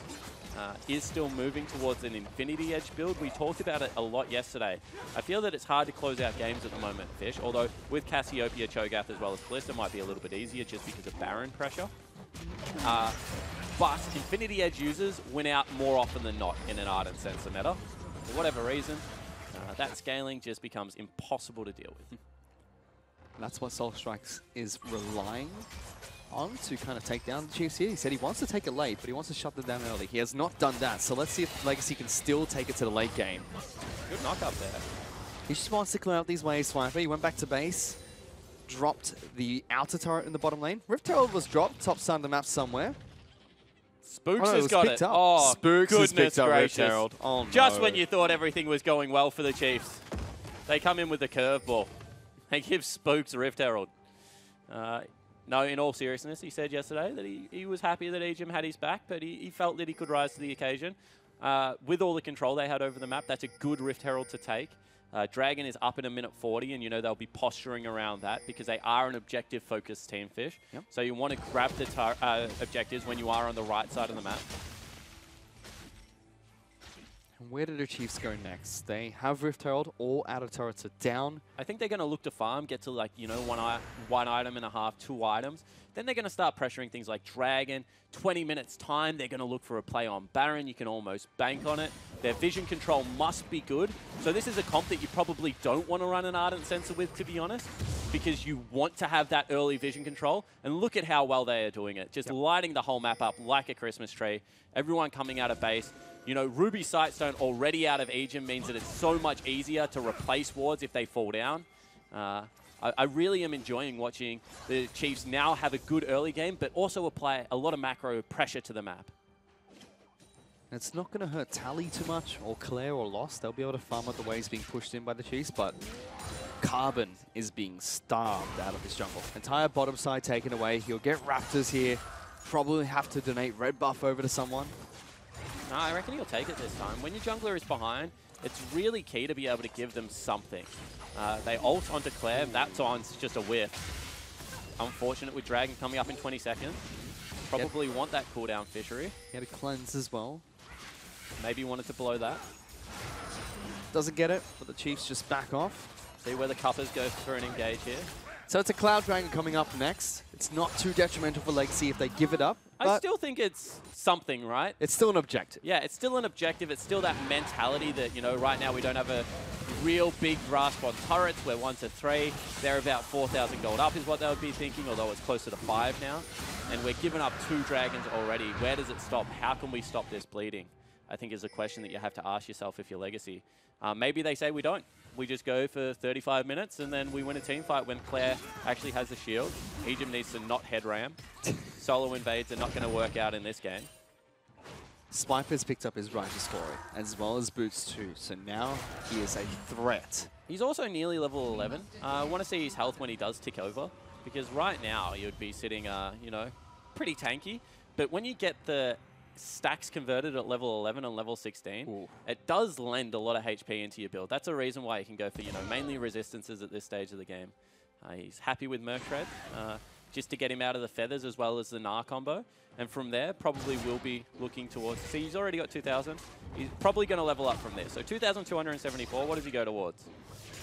Is still moving towards an Infinity Edge build. We talked about it a lot yesterday. I feel that it's hard to close out games at the moment, Fish, although with Cassiopeia, Cho'Gath, as well as Bliss, it might be a little bit easier just because of Baron pressure. But Infinity Edge users win out more often than not in an Ardent Sensor meta. For whatever reason, that scaling just becomes impossible to deal with. And that's what Soul Strikes is relying on to kind of take down the Chiefs here. He said he wants to take it late, but he wants to shut them down early. He has not done that, so let's see if Legacy can still take it to the late game. Good knock up there. He just wants to clear out these waves, Swiper. He went back to base, dropped the outer turret in the bottom lane. Rift Herald was dropped, top side of the map somewhere. Spooks has got it. Up. Oh, Spooks has picked up Rift gracious. Herald. Oh, no. Just when you thought everything was going well for the Chiefs, they come in with the curveball. They give Spooks Rift Herald. No, in all seriousness, he said yesterday that he was happy that Egypt had his back, but he felt that he could rise to the occasion. With all the control they had over the map, that's a good Rift Herald to take. Dragon is up in a minute 40, and you know they'll be posturing around that because they are an objective-focused team, Fish. Yep. So you want to grab the objectives when you are on the right side of the map. And where do the Chiefs go next? They have Rift Herald, all outer turrets are down. I think they're going to look to farm, get to like, you know, one item and a half, 2 items. Then they're going to start pressuring things like Dragon. 20 minutes time, they're going to look for a play on Baron. You can almost bank on it. Their vision control must be good. So this is a comp that you probably don't want to run an Ardent Sensor with, to be honest, because you want to have that early vision control. And look at how well they are doing it. Just lighting the whole map up like a Christmas tree. Everyone coming out of base. You know, Ruby Sightstone already out of Aegis means that it's so much easier to replace wards if they fall down. I really am enjoying watching the Chiefs now have a good early game, but also apply a lot of macro pressure to the map. It's not going to hurt Tally too much, or Claire or Lost. They'll be able to farm out the waves being pushed in by the Chiefs, but Carbon is being starved out of this jungle. Entire bottom side taken away. He'll get Raptors here. Probably have to donate red buff over to someone. No, I reckon he'll take it this time. When your jungler is behind, it's really key to be able to give them something. They ult onto Claire. That's on just a whiff. Unfortunate with Dragon coming up in 20 seconds. Probably want that cooldown Fishery. He had a cleanse as well. Maybe wanted to blow that. Doesn't get it, but the Chiefs just back off. See where the Cuppers go for an engage here. So it's a Cloud Dragon coming up next. It's not too detrimental for Legacy if they give it up. I still think it's something, right? It's still an objective. Yeah, it's still an objective. It's still that mentality that, you know, right now we don't have a real big grasp on turrets. We're 1 to 3. They're about 4,000 gold up is what they would be thinking, although it's closer to 5 now. And we're giving up 2 dragons already. Where does it stop? How can we stop this bleeding? I think is a question that you have to ask yourself if you're Legacy. Maybe they say we don't. We just go for 35 minutes and then we win a team fight when Claire actually has the shield. Egypt needs to not head ram. Solo invades are not going to work out in this game. Spiper's picked up his Righteous Glory, as well as Boots too. So now he is a threat. He's also nearly level 11. I want to see his health when he does tick over, because right now he would be sitting, you know, pretty tanky. But when you get the stacks converted at level 11 and level 16, it does lend a lot of HP into your build. That's a reason why you can go for, you know, mainly resistances at this stage of the game. He's happy with Merc Tread, just to get him out of the feathers as well as the Gnar combo. And from there, probably will be looking towards... See, he's already got 2,000. He's probably going to level up from there. So 2,274, what does he go towards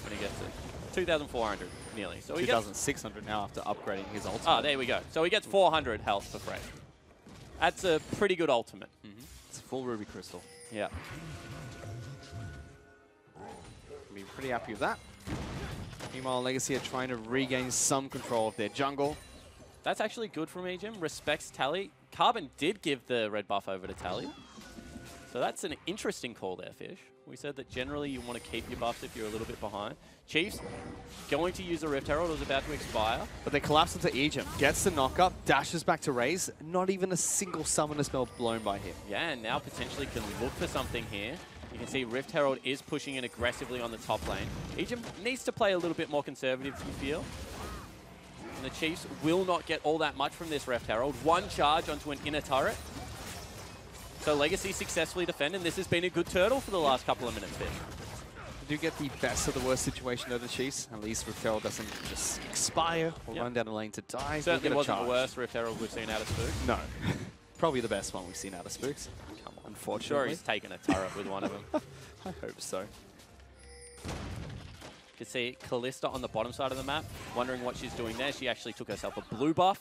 when he gets it? 2,400, nearly. So 2,600 now after upgrading his ultimate. Oh, there we go. So he gets 400 health for free. That's a pretty good ultimate. It's a full Ruby Crystal. Yeah. Be pretty happy with that. Meanwhile, Legacy are trying to regain some control of their jungle. That's actually good from Ejim. Respects Tally. Carbon did give the red buff over to Tally. So that's an interesting call there, Fish. We said that generally you want to keep your buffs if you're a little bit behind. Chiefs going to use the Rift Herald. It was about to expire. But they collapse into Egypt. Gets the knock-up, dashes back to Raze. Not even a single summoner spell blown by him. Yeah, and now potentially can look for something here. You can see Rift Herald is pushing in aggressively on the top lane. Egypt needs to play a little bit more conservative, you feel. And the Chiefs will not get all that much from this Rift Herald. One charge onto an inner turret. So Legacy successfully defending. This has been a good turtle for the last couple of minutes, Fish. They do get the best of the worst situation of the Chiefs. At least Rift Herald doesn't just expire or run down the lane to die. Certainly wasn't the worst Rift Herald we've seen out of Spooks. No. Probably the best one we've seen out of Spooks. Come on. Unfortunately. Sure he's taken a turret with one of them. I hope so. You can see Callista on the bottom side of the map, wondering what she's doing there. She actually took herself a blue buff.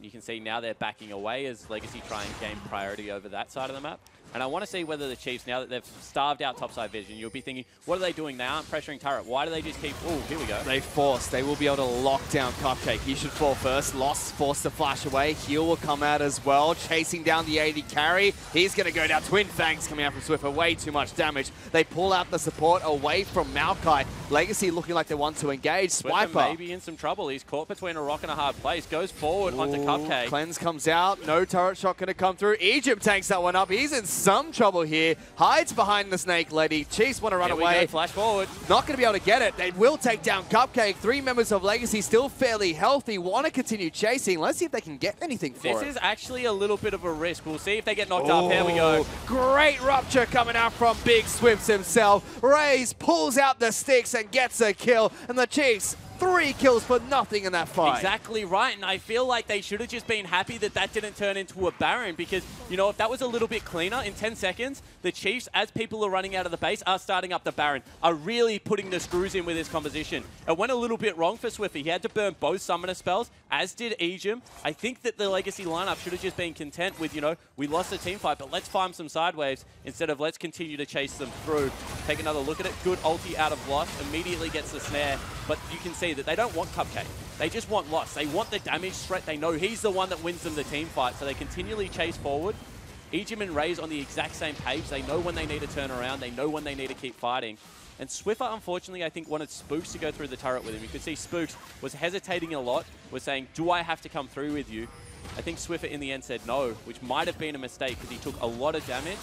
You can see now they're backing away as Legacy try and gain priority over that side of the map. And I want to see whether the Chiefs, now that they've starved out topside vision, you'll be thinking, what are they doing? They aren't pressuring turret. Why do they just keep... Oh, here we go. They force. They will be able to lock down Cupcake. He should fall first. Lost, forced to flash away. Heal will come out as well, chasing down the AD carry. He's going to go down. Twin Fangs coming out from Swiffer. Way too much damage. They pull out the support away from Maokai. Legacy looking like they want to engage. Swiffer Swiper. maybe in some trouble. He's caught between a rock and a hard place. Goes forward onto Cupcake. Cleanse comes out. No turret shot going to come through. Egypt tanks that one up. He's in some trouble here. Hides behind the Snake Lady. Chiefs want to run Here we away. go, flash forward. Not going to be able to get it. They will take down Cupcake. 3 members of Legacy still fairly healthy. Want to continue chasing. Let's see if they can get anything for it. This is actually a little bit of a risk. We'll see if they get knocked up. Here we go. Great rupture coming out from Big Swift himself. Raze pulls out the sticks and gets a kill. And the Chiefs, 3 kills for nothing in that fight. Exactly right, and I feel like they should have just been happy that that didn't turn into a Baron, because, you know, if that was a little bit cleaner, in 10 seconds, the Chiefs, as people are running out of the base, are starting up the Baron, are really putting the screws in with his composition. It went a little bit wrong for Swiffy. He had to burn both summoner spells, as did Egypt. I think that the Legacy lineup should have just been content with, you know, we lost the team fight, but let's farm some sideways instead of let's continue to chase them through. Take another look at it. Good ulti out of Lost, immediately gets the snare, but you can see that they don't want Cupcake. They just want Lost. They want the damage threat. They know he's the one that wins them the team fight, so they continually chase forward. Egypt and Raze on the exact same page. They know when they need to turn around. They know when they need to keep fighting. And Swiffer, unfortunately, I think wanted Spooks to go through the turret with him. You could see Spooks was hesitating a lot, was saying, do I have to come through with you? I think Swiffer in the end said no, which might have been a mistake because he took a lot of damage.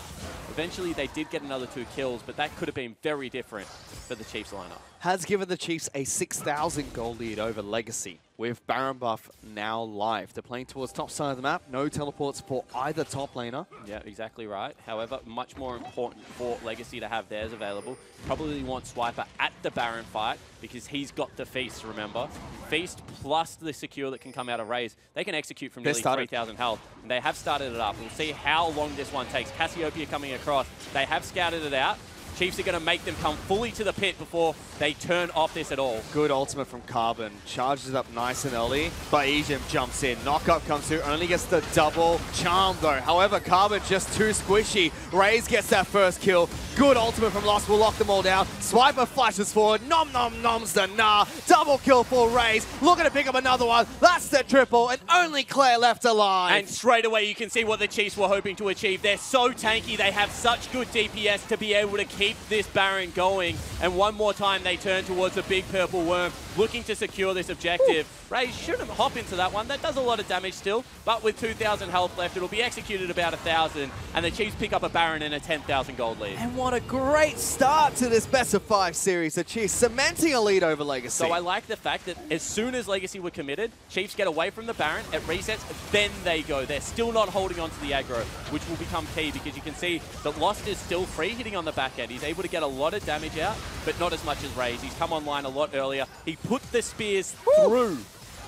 Eventually, they did get another 2 kills, but that could have been very different for the Chiefs lineup. Has given the Chiefs a 6,000 gold lead over Legacy, with Baron buff now live. They're playing towards top side of the map. No teleports for either top laner. Yeah, exactly right. However, much more important for Legacy to have theirs available. Probably want Swiper at the Baron fight because he's got the Feast, remember. Feast plus the Secure that can come out of Raze. They can execute from nearly 3,000 health. And they have started it up. We'll see how long this one takes. Cassiopeia coming across. They have scouted it out. Chiefs are going to make them come fully to the pit before they turn off this at all. Good ultimate from Carbon. Charges up nice and early, but Egypt jumps in. Knockup comes through, only gets the double charm though. However, Carbon just too squishy. Raze gets that first kill. Good ultimate from Lost will lock them all down. Swiper flashes forward. Nom nom noms the nah. Double kill for Raze. Looking to pick up another one. That's the triple, and only Claire left alive. And straight away you can see what the Chiefs were hoping to achieve. They're so tanky. They have such good DPS to be able to keep this Baron going. And one more time they turn towards the big purple worm, looking to secure this objective. Raze shouldn't hop into that one. That does a lot of damage still, but with 2,000 health left, it'll be executed about 1,000, and the Chiefs pick up a Baron and a 10,000 gold lead. And what a great start to this best of 5 series. The Chiefs cementing a lead over Legacy. So I like the fact that as soon as Legacy were committed, Chiefs get away from the Baron, it resets, then they go. They're still not holding on to the aggro, which will become key because you can see that Lost is still free hitting on the back end. He's able to get a lot of damage out, but not as much as Raze. He's come online a lot earlier. He put the spears through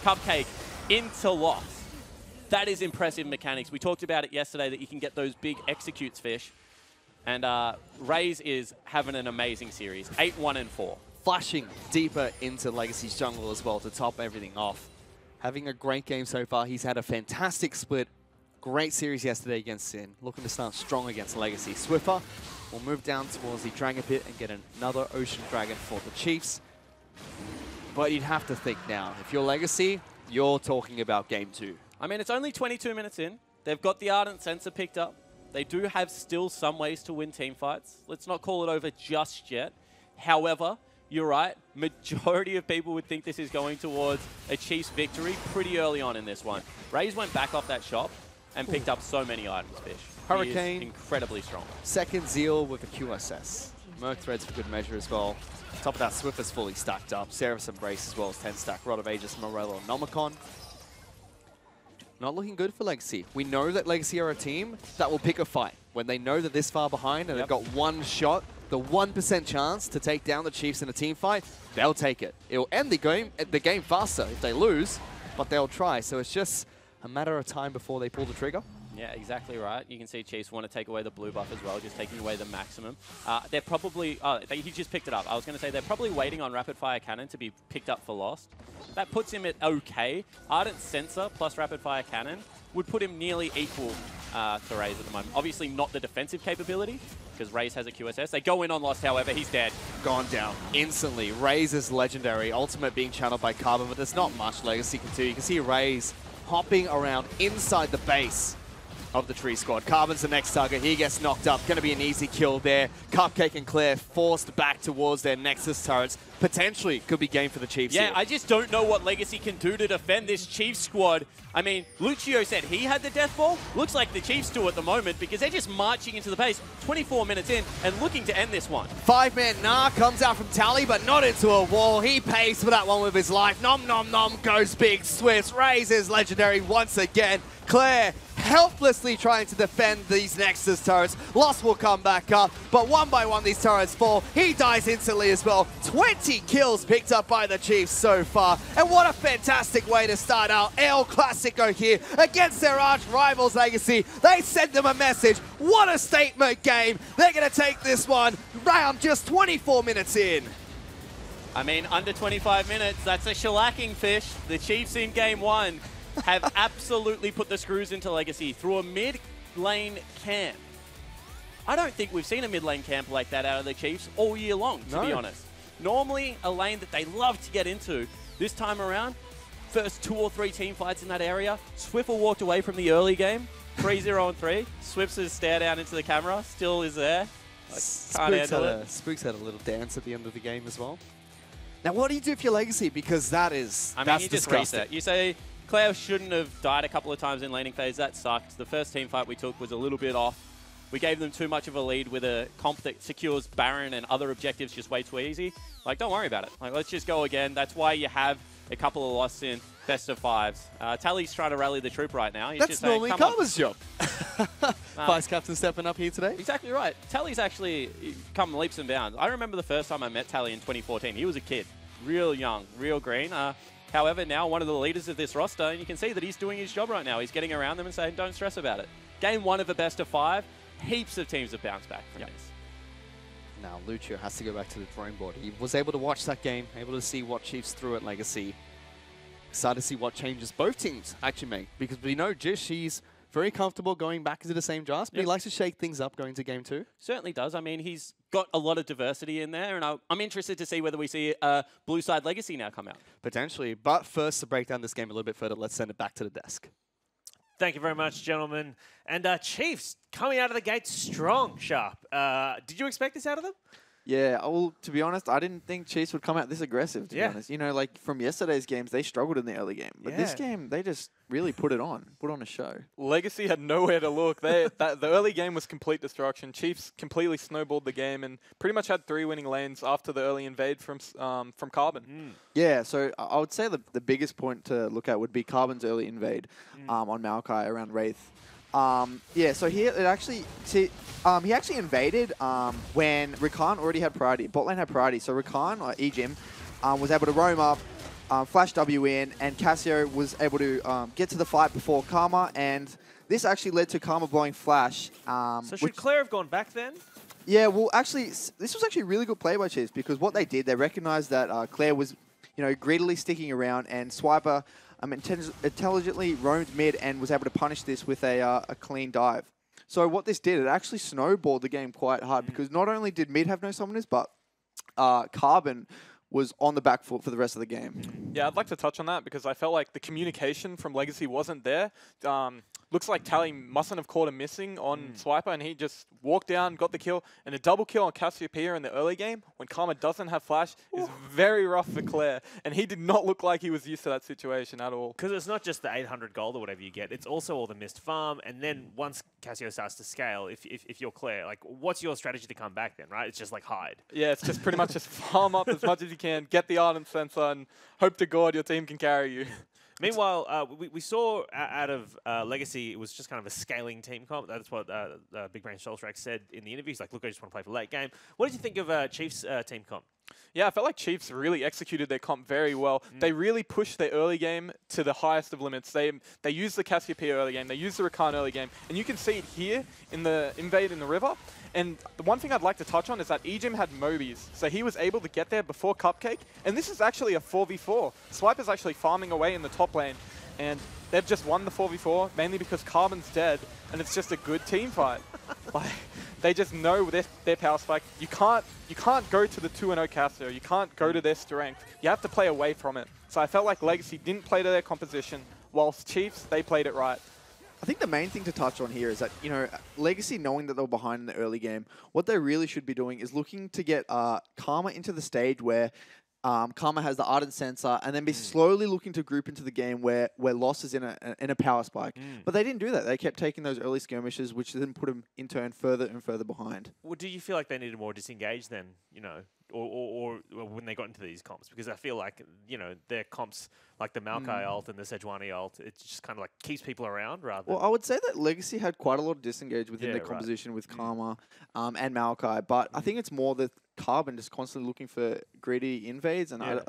Cupcake into Lost. That is impressive mechanics. We talked about it yesterday that you can get those big executes fish. And Raze is having an amazing series. 8-1-4. Flashing deeper into Legacy's jungle as well to top everything off. Having a great game so far. He's had a fantastic split. Great series yesterday against Sin. Looking to start strong against Legacy. Swiffer will move down towards the Dragon Pit and get another Ocean Dragon for the Chiefs. But you'd have to think now, if you're Legacy, you're talking about Game 2. I mean, it's only 22 minutes in. They've got the Ardent Sensor picked up. They do have still some ways to win team fights. Let's not call it over just yet. However, you're right. Majority of people would think this is going towards a Chiefs victory pretty early on in this one. Raze went back off that shop and picked up so many items, Fish. Hurricane. He is incredibly strong. Second Zeal with a QSS. Merc Threads for good measure as well. Top of that, Swiffer's fully stacked up. Seraph's Embrace as well as 10 stack. Rod of Aegis, Morello, Nomicon. Not looking good for Legacy. We know that Legacy are a team that will pick a fight. When they know that this far behind and they've got one shot, the 1% chance to take down the Chiefs in a team fight, they'll take it. It'll end the game faster if they lose, but they'll try. So it's just a matter of time before they pull the trigger. Yeah, exactly right. You can see Chiefs want to take away the blue buff as well, just taking away the maximum. They're probably... he just picked it up. I was going to say they're probably waiting on Rapid Fire Cannon to be picked up for Lost. That puts him at okay. Ardent Sensor plus Rapid Fire Cannon would put him nearly equal to Raze at the moment. Obviously not the defensive capability, because Raze has a QSS. They go in on Lost, however, he's dead. Gone down instantly. Raze is legendary. Ultimate being channeled by Carbon, but there's not much Legacy can do. You can see Raze hopping around inside the base. of the Tree Squad. Carbon's the next target. He gets knocked up. Going to be an easy kill there. Cupcake and Claire forced back towards their Nexus turrets. Potentially could be game for the Chiefs Yeah, here. I just don't know what Legacy can do to defend this Chiefs squad. I mean, Lucio said he had the death ball. Looks like the Chiefs do at the moment because they're just marching into the base 24 minutes in and looking to end this one. 5-man Nah comes out from Tally, but not into a wall. He pays for that one with his life. Nom nom nom goes big. Swifts raises legendary once again. Claire helplessly trying to defend these Nexus turrets. Lost will come back up, but one by one these turrets fall. He dies instantly as well. 20 kills picked up by the Chiefs so far. And what a fantastic way to start out El Clasico here against their arch rivals Legacy. They send them a message. What a statement game. They're going to take this one round just 24 minutes in. I mean, under 25 minutes, that's a shellacking, Fish. The Chiefs in game one have absolutely put the screws into Legacy through a mid-lane camp. I don't think we've seen a mid-lane camp like that out of the Chiefs all year long, to be honest. Normally, a lane that they love to get into. This time around, first 2 or 3 team fights in that area. Swiffle walked away from the early game, 3-0-3. Swifts' stare down into the camera still is there. Can't handle it. Spooks had a little dance at the end of the game as well. Now, what do you do for your Legacy? Because that is, I mean, that's you just disgusting. reset. You say, Claire shouldn't have died a couple of times in laning phase. That sucked. The first team fight we took was a little bit off. We gave them too much of a lead with a comp that secures Baron and other objectives just way too easy. Like, don't worry about it. Like, let's just go again. That's why you have a couple of losses in best of 5s. Tally's trying to rally the troop right now. He's That's just saying, normally come on. Karma's job. Vice Captain stepping up here today. Exactly right. Tally's actually come leaps and bounds. I remember the first time I met Tally in 2014. He was a kid. Real young, real green. However, now one of the leaders of this roster, and you can see that he's doing his job right now. He's getting around them and saying, don't stress about it. Game 1 of a best of 5, heaps of teams have bounced back from this. Now, Lucio has to go back to the drawing board. He was able to watch that game, able to see what Chiefs threw at Legacy. Excited to see what changes both teams actually make. Because we know Jish, he's very comfortable going back into the same jars, but he likes to shake things up going to game 2. Certainly does. I mean, he's got a lot of diversity in there, and I'm interested to see whether we see Blue Side Legacy now come out. Potentially. But first, to break down this game a little bit further, let's send it back to the desk. Thank you very much, gentlemen. And Chiefs coming out of the gate strong, Sharp. Did you expect this out of them? Yeah, well, to be honest, I didn't think Chiefs would come out this aggressive, to be honest. You know, like from yesterday's games, they struggled in the early game. But this game, they just really put on a show. Legacy had nowhere to look. The early game was complete destruction. Chiefs completely snowballed the game and pretty much had 3 winning lanes after the early invade from Carbon. Yeah, so I would say the biggest point to look at would be Carbon's early invade on Maokai around Wraith. Yeah, so here it actually he actually invaded when Rakan already had priority. Bot lane had priority, so Rakan or Ejim was able to roam up, flash W in, and Cassio was able to get to the fight before Karma, and this actually led to Karma blowing flash. So should Claire have gone back then? Yeah, well, actually, this was actually a really good play by Chiefs because what they did, they recognized that Claire was, you know, greedily sticking around, and Swiper intelligently roamed mid and was able to punish this with a clean dive. So what this did, it actually snowballed the game quite hard because not only did mid have no summoners, but Carbon was on the back foot for the rest of the game. Yeah, I'd like to touch on that because I felt like the communication from Legacy wasn't there. Looks like Tally mustn't have caught a missing on Swiper, and he just walked down, got the kill, and a double kill on Cassiopeia in the early game when Karma doesn't have flash is very rough for Claire, and he did not look like he was used to that situation at all. Because it's not just the 800 gold or whatever you get, it's also all the missed farm, and then once Cassio starts to scale, if you're Claire, like, what's your strategy to come back then, right? It's just like hide. Yeah, it's just pretty much just farm up as much as you can, get the Ardent Sensor, and hope to God your team can carry you. Meanwhile, we saw out of Legacy, it was just kind of a scaling team comp. That's what Big Brain Solstrack said in the interview. He's like, look, I just want to play for late game. What did you think of Chiefs' team comp? Yeah, I felt like Chiefs really executed their comp very well. They really pushed their early game to the highest of limits. They used the Cassiopeia early game. They used the Rakan early game. And you can see it here in the invade in the river. And the one thing I'd like to touch on is that Ejim had Mobies, so he was able to get there before Cupcake. And this is actually a 4v4. Swiper's actually farming away in the top lane. And they've just won the 4v4, mainly because Carbon's dead, and it's just a good team fight. Like, they just know their power spike. You can't go to the 2-0 Cassio. You can't go to their strength. You have to play away from it. So I felt like Legacy didn't play to their composition, whilst Chiefs, they played it right. I think the main thing to touch on here is that, Legacy, knowing that they were behind in the early game, what they really should be doing is looking to get Karma into the stage where Karma has the ardent sensor, and then be slowly looking to group into the game where Lost is in a power spike. But they didn't do that. They kept taking those early skirmishes, which then put them in turn further and further behind. Well, do you feel like they needed more disengage then, or when they got into these comps? Because I feel like, their comps, like the Maokai ult and the Sejuani ult, it just kind of like keeps people around rather than... Well, I would say that Legacy had quite a lot of disengage within their composition with Karma and Maokai, but I think it's more that Carbon just constantly looking for greedy invades, and I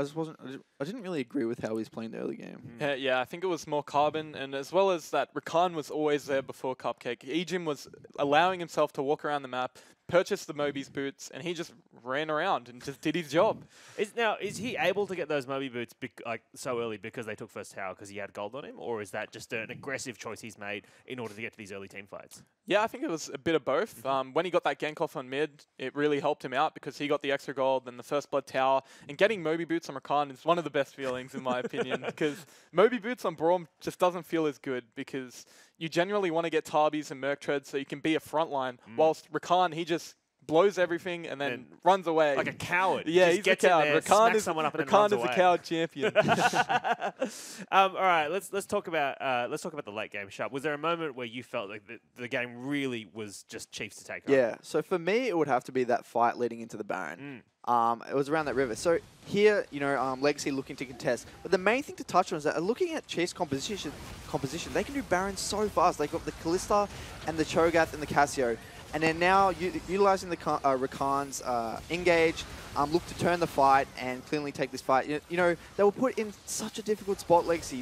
didn't really agree with how he's playing the early game. Yeah, I think it was more Carbon, and as well as that, Rakan was always there before Cupcake. Ejim was allowing himself to walk around the map, purchase the Moby's boots, and he just ran around and just did his job. Is he able to get those Moby boots so early because they took first tower because he had gold on him, or is that just an aggressive choice he's made in order to get to these early team fights? Yeah, I think it was a bit of both. When he got that gank off on mid, it really helped him out because he got the extra gold, then the first blood tower, and getting Moby boots on Rakan is one of the best feelings in my opinion, because Moby boots on Braum just doesn't feel as good because you generally want to get Tarbis and Merc Treads so you can be a frontline, whilst Rakan, he just blows everything and then runs away. Like a coward. Yeah, he's a coward. Rakan is someone up and Rakan is a coward champion. All right, let's talk about the late game. Sharp, was there a moment where you felt like the game really was just Chiefs to take over? Yeah, so for me, it would have to be that fight leading into the Baron. It was around that river. So here, Legacy looking to contest. But the main thing to touch on is that looking at Chiefs' composition, they can do Baron so fast. They got the Kalista and the Cho'Gath and the Cassio. And then now, utilizing the Rakan's engage, look to turn the fight and cleanly take this fight. They were put in such a difficult spot, Legacy.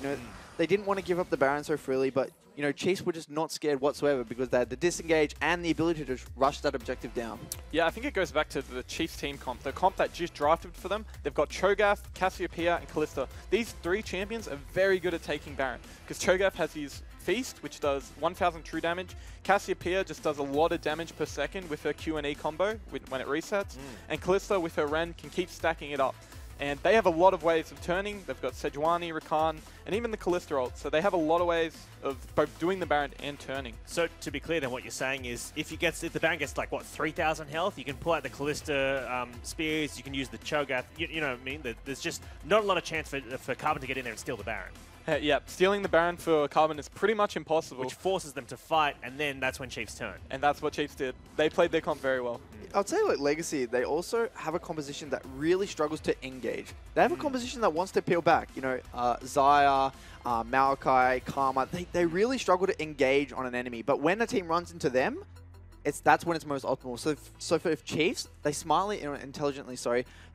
They didn't want to give up the Baron so freely, but Chiefs were just not scared whatsoever because they had the disengage and the ability to just rush that objective down. Yeah, I think it goes back to the Chiefs team comp. The comp that just drafted for them, they've got Cho'Gath, Cassiopeia, and Kalista. These three champions are very good at taking Baron because Cho'Gath has his Feast, which does 1000 true damage. Cassiopeia just does a lot of damage per second with her Q&E combo when it resets. And Kalista with her Ren can keep stacking it up. And they have a lot of ways of turning. They've got Sejuani, Rakan, and even the Kalista ult. So they have a lot of ways of both doing the Baron and turning. So to be clear then, what you're saying is if the Baron gets like, 3,000 health, you can pull out the Kalista spears, you can use the Cho'Gath, you know what I mean? There's just not a lot of chance for Carbon to get in there and steal the Baron. Yeah, stealing the Baron for Carbon is pretty much impossible. Which forces them to fight, and then that's when Chiefs turn. And that's what Chiefs did. They played their comp very well. I'd say like Legacy, they also have a composition that really struggles to engage. They have a composition that wants to peel back. Xayah, Maokai, Karma, they really struggle to engage on an enemy. But when a team runs into them, that's when it's most optimal. So for Chiefs, they smartly, intelligently,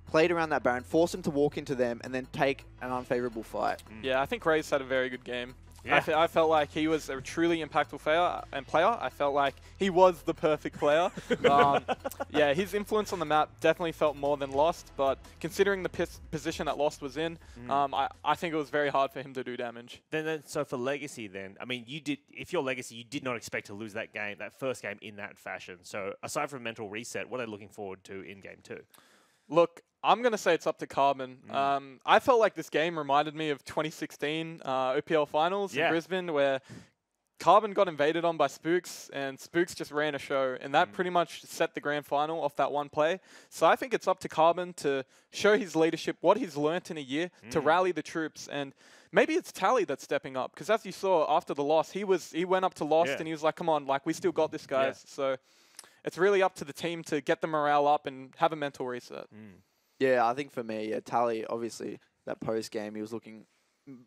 played around that Baron, forced him to walk into them, and then take an unfavorable fight. Yeah, I think Ray's had a very good game. Yeah. I felt like he was a truly impactful player. I felt like he was the perfect player. Yeah, his influence on the map definitely felt more than Lost, but considering the position that Lost was in, I think it was very hard for him to do damage. So for Legacy then, I mean, if you're Legacy, you did not expect to lose that first game in that fashion. So aside from mental reset, what are they looking forward to in game 2? Look, I'm going to say it's up to Carbon. I felt like this game reminded me of 2016 OPL Finals in Brisbane, where Carbon got invaded on by Spooks, and Spooks just ran a show, and that pretty much set the grand final off that one play. So I think it's up to Carbon to show his leadership, what he's learnt in a year, to rally the troops. And maybe it's Tally that's stepping up, because as you saw after the loss, he went up to Lost, and he was like, come on, like, we still got this, guys. So it's really up to the team to get the morale up and have a mental reset. Yeah, I think for me, Tally, obviously, that post-game, he was looking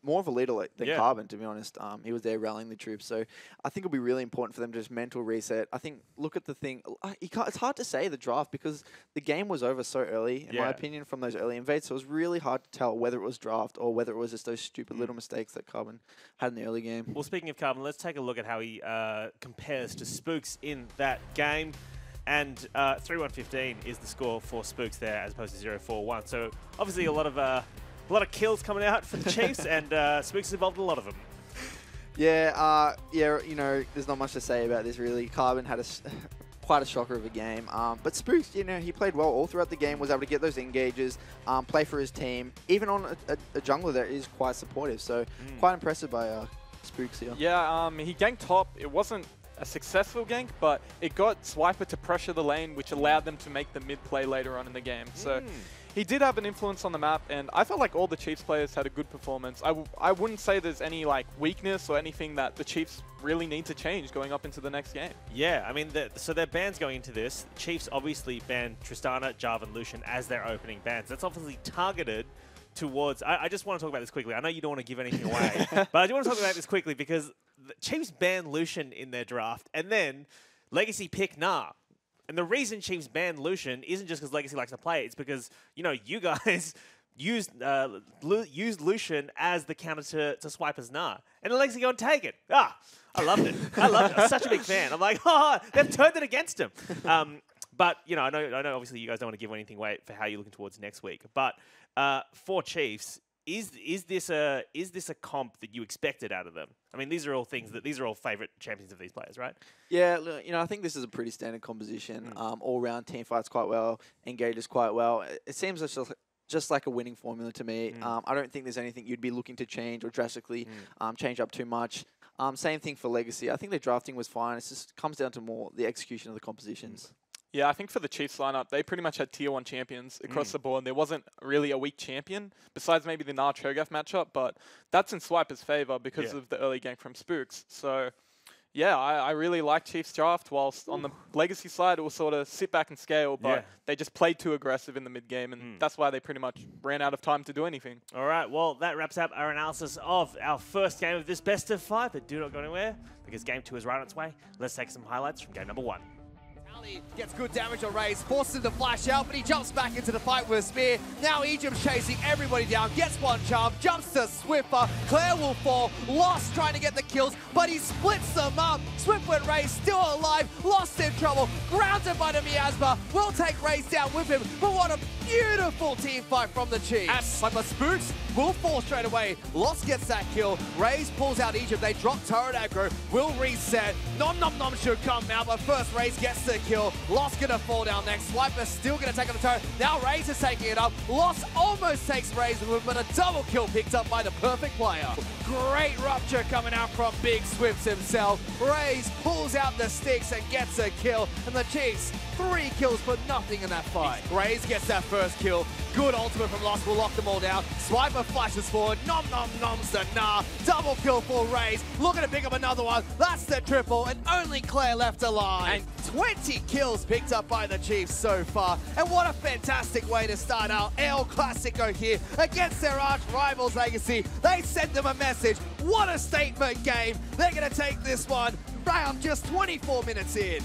more of a leader than Carbon, to be honest. He was there rallying the troops. So I think it'll be really important for them to just mental reset. I think, look at the thing. It's hard to say the draft because the game was over so early, in my opinion, from those early invades. So it was really hard to tell whether it was draft or whether it was just those stupid little mistakes that Carbon had in the early game. Well, speaking of Carbon, let's take a look at how he compares to Spooks in that game. And 3-1-15 is the score for Spooks there, as opposed to 0-4-1. So obviously a lot of kills coming out for the Chiefs, and Spooks is involved in a lot of them. Yeah, there's not much to say about this really. Carbon had quite a shocker of a game, but Spooks, he played well all throughout the game. Was able to get those engages, play for his team, even on a jungler that is quite supportive. So quite impressive by Spooks here. Yeah, he ganked top. It wasn't a successful gank, but it got Swiper to pressure the lane, which allowed them to make the mid play later on in the game. So he did have an influence on the map, and I felt like all the Chiefs players had a good performance. I wouldn't say there's any like weakness or anything that the Chiefs really need to change going up into the next game. Yeah, I mean, so their bans going into this, Chiefs obviously banned Tristana, Jarvan, and Lucian as their opening bans. That's obviously targeted towards... I just want to talk about this quickly. I know you don't want to give anything away, but I do want to talk about this quickly because the Chiefs banned Lucian in their draft, and then Legacy pick Nah. And the reason Chiefs banned Lucian isn't just because Legacy likes to play it. It's because, you know, you guys used Lucian as the counter to Swiper's Nah. And the Legacy go and take it. Ah, I loved it. I loved it. I'm such a big fan. I'm like, oh, they've turned it against him. But, you know, I know obviously you guys don't want to give anything away for how you're looking towards next week. But for Chiefs, is this a comp that you expected out of them? I mean, these are all favorite champions of these players, right? Yeah, look, you know, I think this is a pretty standard composition. All round team fights quite well, engages quite well. It seems just like a winning formula to me. I don't think there's anything you'd be looking to change or drastically change up too much. Same thing for Legacy. I think their drafting was fine. It just comes down to more the execution of the compositions. Yeah, I think for the Chiefs lineup, they pretty much had tier 1 champions across the board. There wasn't really a weak champion, besides maybe the Nah Cho'Gath matchup, but that's in Swiper's favor because of the early gank from Spooks. So, yeah, I really like Chiefs draft, whilst on the Legacy side, it was sort of sit back and scale, but they just played too aggressive in the mid-game, and that's why they pretty much ran out of time to do anything. All right, well, that wraps up our analysis of our first game of this best of 5, but do not go anywhere, because game 2 is right on its way. Let's take some highlights from game number 1. Gets good damage on Raze, forces him to flash out, but he jumps back into the fight with a spear. Now Egypt's chasing everybody down, gets one charm, jumps to Swiffer. Claire will fall, Lost trying to get the kills, but he splits them up. Swift with Raze still alive, Lost in trouble, grounded by the Miasma, will take Raze down with him, but what a beautiful team fight from the Chiefs. But Spooks will fall straight away, Lost gets that kill, Raze pulls out Egypt, they drop turret aggro, will reset, Nom Nom Nom should come out, but first Raze gets the kill. Lost gonna fall down next. Swiper still gonna take on the turret. Now Raze is taking it up. Lost almost takes Raze with him, but a double kill picked up by the perfect player. Great rupture coming out from Big Swifts himself. Raze pulls out the sticks and gets a kill. And the Chiefs, 3 kills for nothing in that fight. Raze gets that first kill. Good ultimate from Lost will lock them all down. Swiper flashes forward. Nom Nom Noms to Nah. Double kill for Raze. Looking to pick up another one. That's the triple, and only Claire left alive. And 20 kills picked up by the Chiefs so far. And what a fantastic way to start our El Clasico here against their arch rivals Legacy. They sent them a message. What a statement game. They're going to take this one round just 24 minutes in.